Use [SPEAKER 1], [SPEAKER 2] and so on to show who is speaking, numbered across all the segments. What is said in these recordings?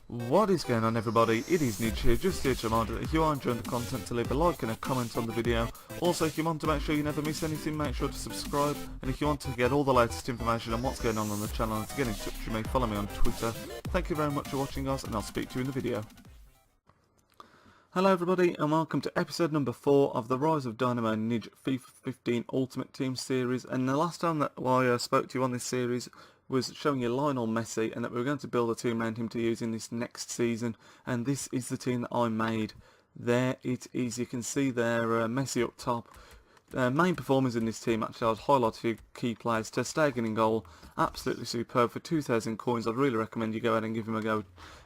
[SPEAKER 1] What is going on, everybody? It is Nidge here, just here to remind you that if you are enjoying the content, to leave a like and a comment on the video. Also, if you want to make sure you never miss anything, make sure to subscribe, and if you want to get all the latest information on what's going on the channel and to get in touch with me, follow me on Twitter. Thank you very much for watching, guys, and I'll speak to you in the video. Hello everybody, and welcome to episode number 4 of the Rise of Dynamo Nidge FIFA 15 Ultimate Team series. And the last time that I spoke to you on this series was showing you Lionel Messi, and that we were going to build a team around him to use in this next season, and this is the team that I made. There it is, you can see there, Messi up top. Main performers in this team, actually, I'd highlight a few key players. Ter Stegen in goal, absolutely superb. For 2,000 coins, I'd really recommend you go ahead and give him a go.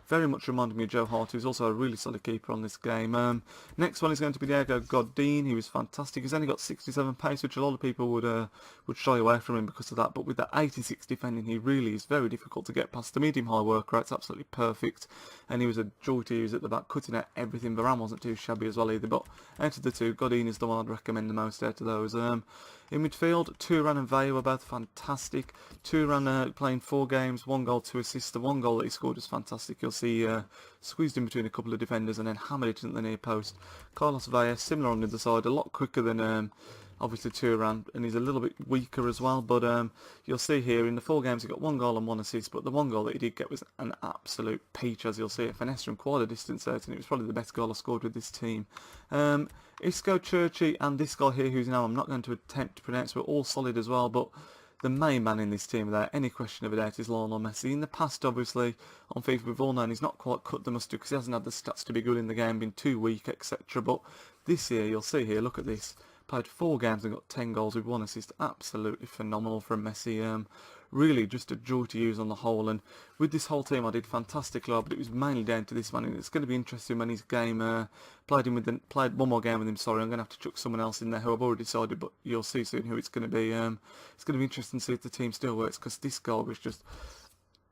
[SPEAKER 1] Very much reminded me of Joe Hart, who's also a really solid keeper on this game. Next one is going to be Diego Godin. He was fantastic. He's only got 67 pace, which a lot of people would shy away from him because of that. But with that 86 defending, he really is very difficult to get past. The medium-high work rate's absolutely perfect. And he was a joy to use at the back, cutting out everything. Varane wasn't too shabby as well either. But out of the two, Godin is the one I'd recommend the most out of those. In midfield, Turan and Vey were both fantastic. Turan playing 4 games, 1 goal, 2 assists. The 1 goal that he scored was fantastic. You'll see squeezed in between a couple of defenders and then hammered it into the near post. Carlos Vey, similar on the other side, a lot quicker than obviously Turan, and he's a little bit weaker as well. But you'll see here in the 4 games he got 1 goal and 1 assist, but the 1 goal that he did get was an absolute peach, as you'll see. It finessed from quite a distance out, and it was probably the best goal I scored with this team. Isco, Churchy, and this guy here, whose name I'm not going to attempt to pronounce, were all solid as well. But the main man in this team, without any question of a doubt, is Lionel Messi. In the past, obviously, on FIFA, we've all known he's not quite cut the mustard because he hasn't had the stats to be good in the game, been too weak, etc. But this year, you'll see here, look at this. Played 4 games and got 10 goals with 1 assist. Absolutely phenomenal from Messi. Really just a joy to use on the whole. And with this whole team, I did fantastically, but it was mainly down to this man. And it's going to be interesting when his game played 1 more game with him. Sorry, I'm going to have to chuck someone else in there who I've already decided, but you'll see soon who it's going to be. It's going to be interesting to see if the team still works, because this goal was just,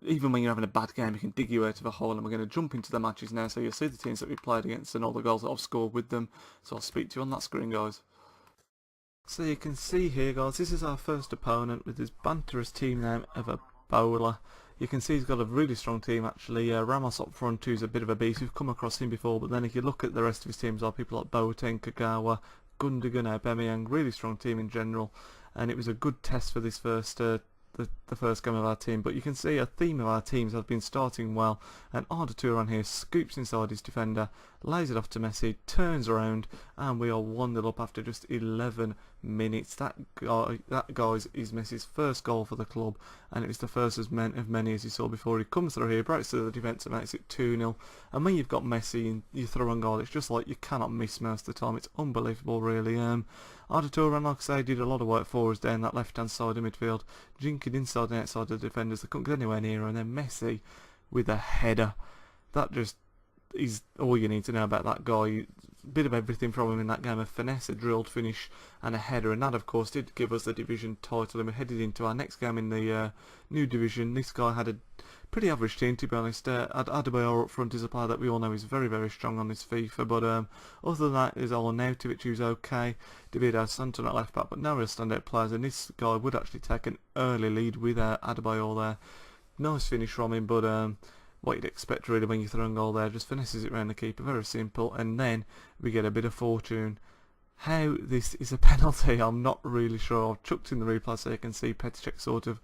[SPEAKER 1] even when you're having a bad game, it can dig you out of a hole. And we're going to jump into the matches now, so you'll see the teams that we played against and all the goals that I've scored with them. So I'll speak to you on that screen, guys. So you can see here, guys, this is our first opponent with his banterous team name of a bowler. You can see he's got a really strong team, actually. Ramos up front, who's a bit of a beast. We've come across him before, but then if you look at the rest of his teams, are people like Boateng, Kagawa, Gundogan, Aubameyang. Really strong team in general, and it was a good test for this first the first game of our team. But you can see a theme of our teams have been starting well, and Arda Turan here scoops inside his defender, lays it off to Messi, turns around, and we are 1-0 up after just 11 minutes. That guys, is Messi's first goal for the club, and it was the first of many, as you saw before. He comes through here, breaks through the defence and makes it 2-0. And when you've got Messi and you throw on goal, it's just like you cannot miss most of the time. It's unbelievable, really. Arda Turan, like I say, did a lot of work for us down that left hand side of midfield, jinking inside and outside of the defenders. They couldn't get anywhere near her, and then Messi with a header. That just is all you need to know about that guy. Bit of everything from him in that game: a finesse, a drilled finish, and a header. And that, of course, did give us the division title. And we headed into our next game in the new division. This guy had a pretty average team, to be honest. Adebayor up front is a player that we all know is very, very strong on this FIFA. But other than that, is Arnautovic, who's okay. David Santon at left back, but no real standout players. And this guy would actually take an early lead with Adebayor there. Nice finish from him, but what you'd expect really when you throw a goal there, just finesses it around the keeper, very simple. And then we get a bit of fortune. How this is a penalty, I'm not really sure. I've chucked in the replay so you can see Petr sort of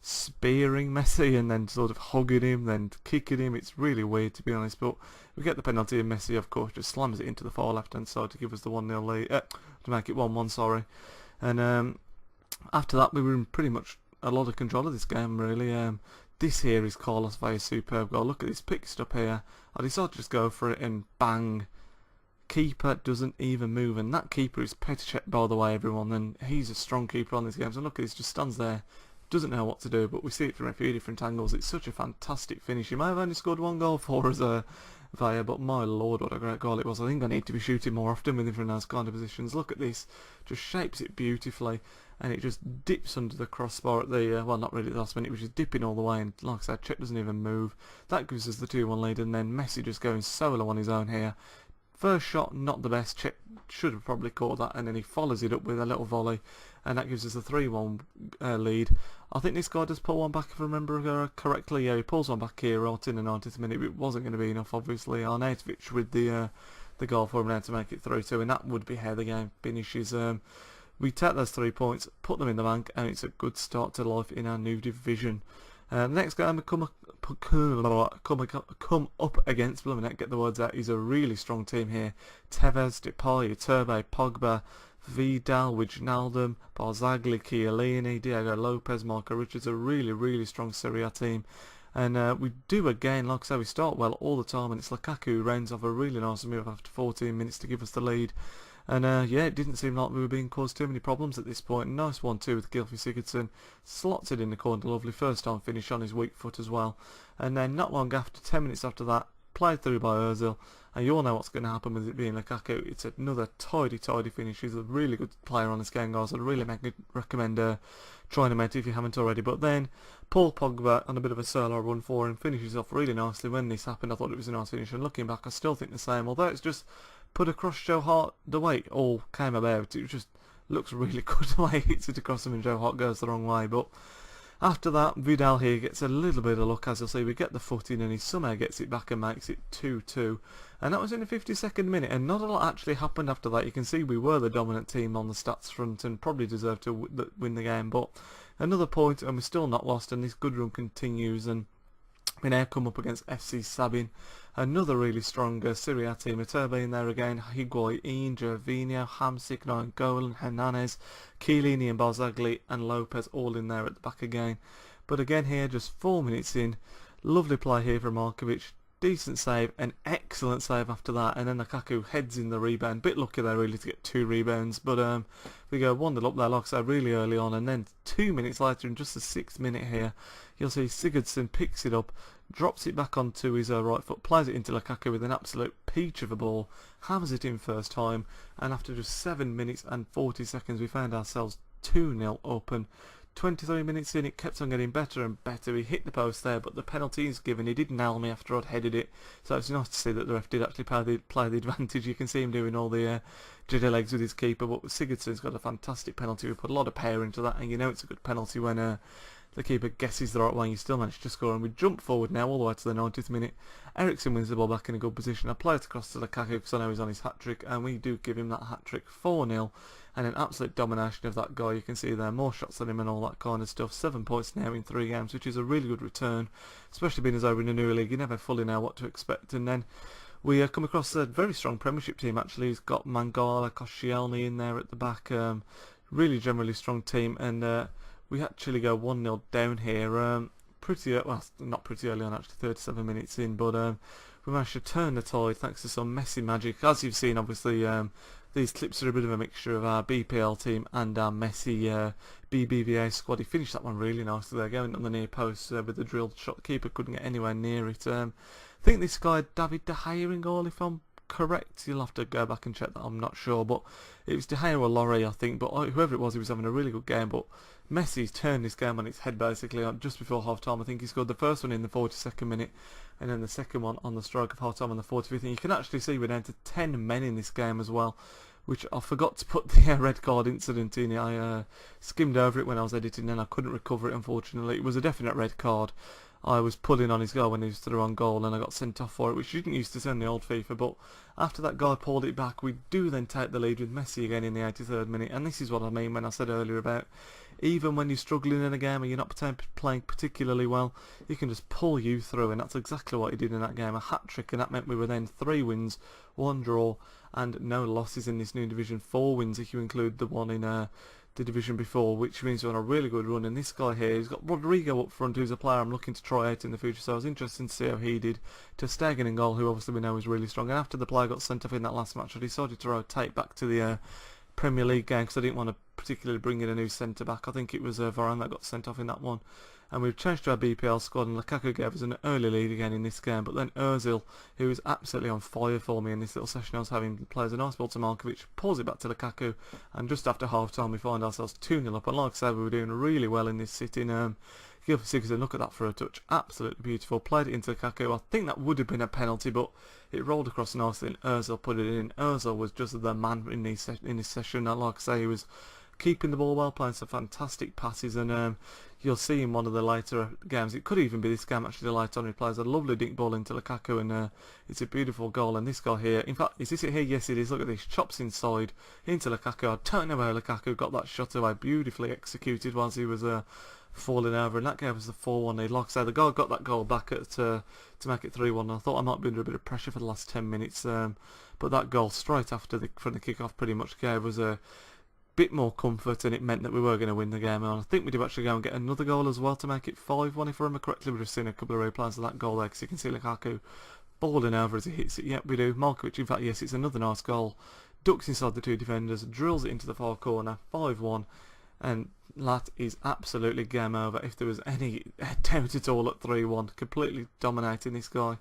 [SPEAKER 1] spearing Messi and then sort of hugging him, then kicking him. It's really weird, to be honest, but we get the penalty, and Messi, of course, just slams it into the far left hand side to give us the 1-0 lead, to make it 1-1, sorry. And after that, we were in pretty much a lot of control of this game, really. This here is Carlos Vey's superb goal. Look at this, picked up here. I decided to just go for it, and bang. Keeper doesn't even move, and that keeper is Petr, by the way, everyone, and he's a strong keeper on this game. So look at this, just stands there, doesn't know what to do, but we see it from a few different angles. It's such a fantastic finish. He may have only scored 1 goal for us, Vey, but my lord, what a great goal it was. I think I need to be shooting more often with him from those kind of positions. Look at this, just shapes it beautifully, and it just dips under the crossbar at the, well, not really the last minute, it was just dipping all the way, and like I said, Czech doesn't even move. That gives us the 2-1 lead, and then Messi just going solo on his own here. First shot, not the best. Should have probably caught that, and then he follows it up with a little volley, and that gives us a 3-1 lead. I think this guy does pull one back, if I remember correctly. Yeah, he pulls one back here right in the 90th minute, but it wasn't going to be enough, obviously. Arnautovic with the goal for him now to make it 3-2, and that would be how the game finishes. We take those 3 points, put them in the bank, and it's a good start to life in our new division. Next game we come up against, get the words out, is a really strong team here. Tevez, Depay, Iturbe, Pogba, Vidal, Wijnaldum, Barzagli, Chiellini, Diego Lopez, Marco Richards, a really, really strong Serie A team. And we do again, like I say, we start well all the time, and it's Lukaku who rounds off a really nice move after 14 minutes to give us the lead. And yeah, it didn't seem like we were being caused too many problems at this point. Nice 1-2 with Gylfi Sigurdsson. Slots it in the corner, lovely first time finish on his weak foot as well. And then not long after, 10 minutes after that, played through by Ozil. And you all know what's going to happen with it being Lukaku. It's another tidy finish. He's a really good player on this game, guys. I'd really recommend trying him out if you haven't already. But then Paul Pogba on a bit of a solo run for him, finishes off really nicely. When this happened, I thought it was a nice finish, and looking back I still think the same, although it's just put across Joe Hart the way it all came about. It just looks really good the way he hits it across him and Joe Hart goes the wrong way. But after that, Vidal here gets a little bit of luck, as you'll see. We get the foot in and he somehow gets it back and makes it 2-2. And that was in the 52nd minute, and not a lot actually happened after that. You can see we were the dominant team on the stats front and probably deserved to win the game. But another point and we're still not lost, and this good run continues, and we now come up against FC Sabin, another really strong Serie A team. Iturbe in there again, Higuain, Gervinho, Hamsik, Nainggolan, Hernandez, Chiellini and Barzagli and Lopez all in there at the back again. But again here, just 4 minutes in, lovely play here from Markovic, decent save, an excellent save after that, and then Lukaku heads in the rebound. Bit lucky there really to get 2 rebounds, but we go 1-0 up there, like I said, really early on, and then 2 minutes later, in just the 6th minute here, you'll see Sigurdsson picks it up, drops it back onto his right foot, plays it into Lukaku with an absolute peach of a ball, hammers it in first time, and after just 7 minutes and 40 seconds we found ourselves 2-0 up, and 23 minutes in, it kept on getting better and better. He hit the post there, but the penalty is given. He did nail me after I'd headed it, so it's nice to see that the ref did actually play the advantage. You can see him doing all the jigger legs with his keeper, but Sigurdsson's got a fantastic penalty. We put a lot of power into that, and you know it's a good penalty when the keeper guesses the right way and you still manage to score. And we jump forward now all the way to the 90th minute. Eriksen wins the ball back in a good position. I play it across to Lukaku because I know he's on his hat-trick, and we do give him that hat-trick, 4-0, and an absolute domination of that guy. You can see there, more shots than him and all that kind of stuff. 7 points now in 3 games, which is a really good return, especially being as over in the new league. You never fully know what to expect. And then we come across a very strong Premiership team actually. He's got Mangala, Koscielny in there at the back. Really generally strong team, and we actually go 1-0 down here. Well, not pretty early on actually, 37 minutes in, but we managed to turn the tide thanks to some Messi magic. As you've seen, obviously, these clips are a bit of a mixture of our BPL team and our Messi BBVA squad. He finished that one really nicely there, going on the near post with the drilled shot. The keeper couldn't get anywhere near it. I think this guy, David De Gea in goal, if I'm correct. You'll have to go back and check that, I'm not sure, but it was De Gea or Laurie, I think, but whoever it was, he was having a really good game. But Messi's turned this game on its head basically just before half time. I think he scored the first one in the 42nd minute, and then the second one on the stroke of half time on the 45th. And you can actually see we're down to 10 men in this game as well, which I forgot to put the red card incident in. I skimmed over it when I was editing and I couldn't recover it, unfortunately. It was a definite red card. I was pulling on his goal when he was to the wrong goal, and I got sent off for it, which you didn't used to see in the old FIFA. But after that guy pulled it back, we do then take the lead with Messi again in the 83rd minute. And this is what I mean when I said earlier about even when you're struggling in a game and you're not playing particularly well, you can just pull you through, and that's exactly what he did in that game. A hat-trick, and that meant we were then 3 wins, 1 draw, and no losses in this new division. 4 wins if you include the one in the division before, which means we're on a really good run. And this guy here, he's got Rodrigo up front, who's a player I'm looking to try out in the future, so I was interested to see how he did. To Stegen in goal, who obviously we know is really strong. And after the player got sent off in that last match, I decided to rotate back to the Premier League game because I didn't want to particularly bring in a new centre back. I think it was Varane that got sent off in that one. And we've changed to our BPL squad, and Lukaku gave us an early lead again in this game. But then Ozil, who was absolutely on fire for me in this little session I was having, plays a nice ball to Markovic, pulls it back to Lukaku, and just after half time we find ourselves 2-0 up. And like I said, we were doing really well in this sitting. Give Sigurdsson, look at that for a touch, absolutely beautiful. Played it into Lukaku. I think that would have been a penalty, but it rolled across nicely and Ozil put it in. Ozil was just the man in his session. Like I say, he was keeping the ball well, playing some fantastic passes, and you'll see in one of the later games, it could even be this game actually, the later on, he plays a lovely dink ball into Lukaku, and it's a beautiful goal. And this guy here, in fact, is this it here? Yes, it is. Look at this, chops inside into Lukaku. I don't know how Lukaku got that shot away, beautifully executed whilst he was falling over, and that gave us the 4-1 lead. Like I say, the guy got that goal back at to make it 3-1. I thought I might be under a bit of pressure for the last 10 minutes, but that goal straight after from the kick-off pretty much gave us a bit more comfort, and it meant that we were going to win the game. And I think we did actually go and get another goal as well to make it 5-1 if I remember correctly. We've just seen a couple of replays of that goal there, because you can see Lukaku balling over as he hits it. Yep, we do. Markovic, in fact, yes, it's another nice goal. Ducks inside the two defenders, drills it into the far corner, 5-1, and that is absolutely game over. If there was any doubt at all at 3-1, completely dominating this guy.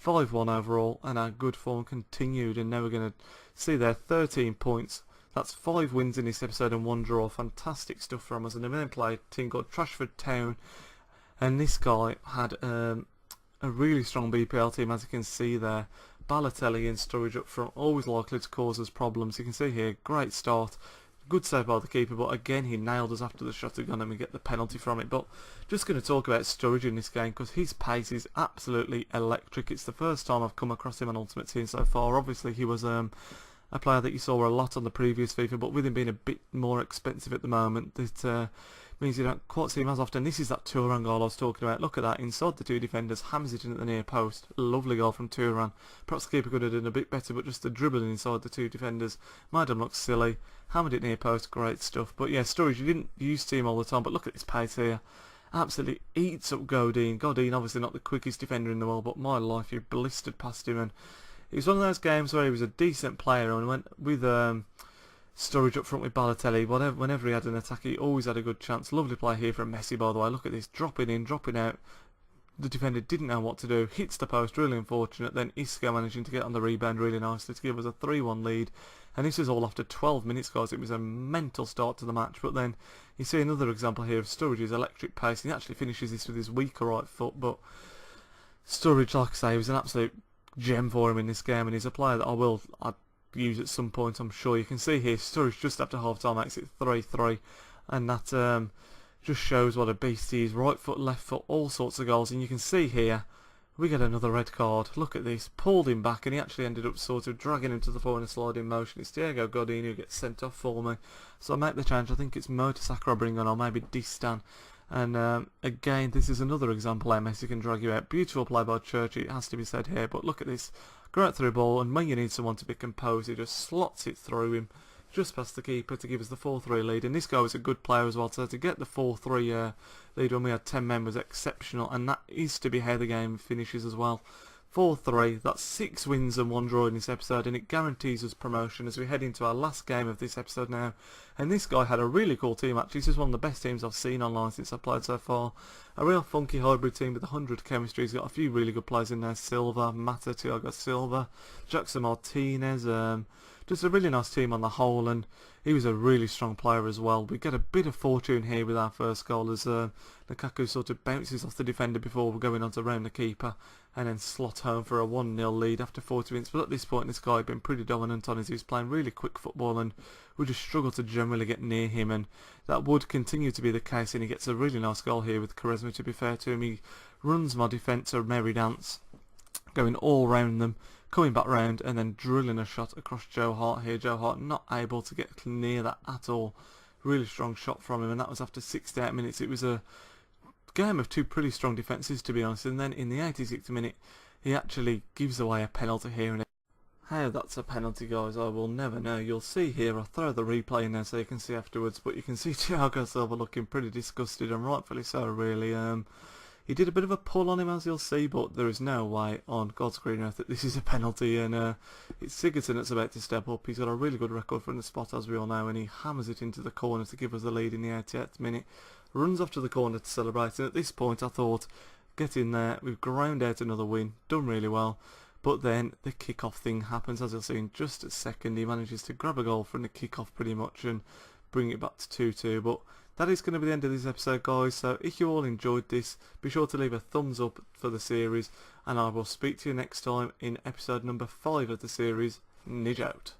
[SPEAKER 1] 5-1 overall, and our good form continued, and now we're going to see there 13 points. That's 5 wins in this episode and 1 draw. Fantastic stuff from us. And then played a team called Trashford Town, and this guy had a really strong BPL team, as you can see there. Balotelli and Sturridge up front, always likely to cause us problems. You can see here, great start. Good save by the keeper, but again he nailed us after the shot had gone and we get the penalty from it. But just going to talk about Sturridge in this game, because his pace is absolutely electric. It's the first time I've come across him on Ultimate Team so far. Obviously he was a player that you saw a lot on the previous FIFA, but with him being a bit more expensive at the moment, it means you don't quite see him as often. This is that Turan goal I was talking about. Look at that, inside the two defenders, hams it in at the near post. Lovely goal from Turan. Perhaps the keeper could have done a bit better, but just the dribbling inside the two defenders made him look silly. Hammered it near post, great stuff. But yeah, Sturridge, you used to see him all the time, but look at this pace here. Absolutely eats up Godin. Godin, obviously not the quickest defender in the world, but my life, you blistered past him. And it was one of those games where he was a decent player, and went with Sturridge up front with Balotelli. Whenever he had an attack, he always had a good chance. Lovely play here from Messi, by the way. Look at this, dropping in, dropping out. The defender didn't know what to do, hits the post, really unfortunate. Then Isco managing to get on the rebound really nicely to give us a 3-1 lead. And this is all after 12 minutes, guys. It was a mental start to the match. But then you see another example here of Sturridge's electric pace. He actually finishes this with his weaker right foot, but Sturridge, like I say, was an absolute gem for him in this game, and he's a player that I'd use at some point, I'm sure. You can see here Sturridge just after half time makes it 3-3, and that just shows what a beast he is. Right foot, left foot, all sorts of goals. And you can see here we get another red card. Look at this, pulled him back, and he actually ended up sort of dragging him to the floor in a sliding motion. It's Diego Godin who gets sent off for me, so I make the change. I think it's Mertesacker I bring on, or maybe Distan. And again, this is another example how Messi can drag you out. Beautiful play by Church, it has to be said here, but look at this, great through ball, and when you need someone to be composed, he just slots it through him just past the keeper to give us the 4-3 lead. And this guy was a good player as well, so to get the 4-3 lead when we had 10 men was exceptional, and that is to be how the game finishes as well. 4-3, that's 6 wins and 1 draw in this episode, and it guarantees us promotion as we head into our last game of this episode now. And this guy had a really cool team actually. This is one of the best teams I've seen online since I've played so far. A real funky hybrid team with 100 chemistry. He's got a few really good players in there. Silva, Mata, Thiago Silva, Jackson Martinez, just a really nice team on the whole, and he was a really strong player as well. We get a bit of fortune here with our first goal as Lukaku sort of bounces off the defender before we're going on to round the keeper, and then slot home for a 1-0 lead after 40 minutes. But at this point this guy had been pretty dominant on us. He was playing really quick football, and we just struggled to generally get near him, and that would continue to be the case. And he gets a really nice goal here with Quaresma, to be fair to him. He runs my defence a merry dance, going all round them, coming back round, and then drilling a shot across Joe Hart here. Joe Hart not able to get near that at all. Really strong shot from him, and that was after 68 minutes. It was a game of two pretty strong defences, to be honest, and then in the 86th minute he actually gives away a penalty here. And how that's a penalty, guys, I will never know. You'll see here, I'll throw the replay in there so you can see afterwards, but you can see Thiago Silva looking pretty disgusted, and rightfully so really. He did a bit of a pull on him, as you'll see, but there is no way on God's green earth that this is a penalty, and it's Sigurdsson that's about to step up. He's got a really good record from the spot, as we all know, and he hammers it into the corner to give us the lead in the 88th minute. Runs off to the corner to celebrate, and at this point I thought, get in there, we've ground out another win, done really well. But then the kick-off thing happens, as you'll see in just a second. He manages to grab a goal from the kick-off pretty much and bring it back to 2-2, but that is going to be the end of this episode, guys. So if you all enjoyed this, be sure to leave a thumbs up for the series, and I will speak to you next time in episode number 5 of the series. Nidge out.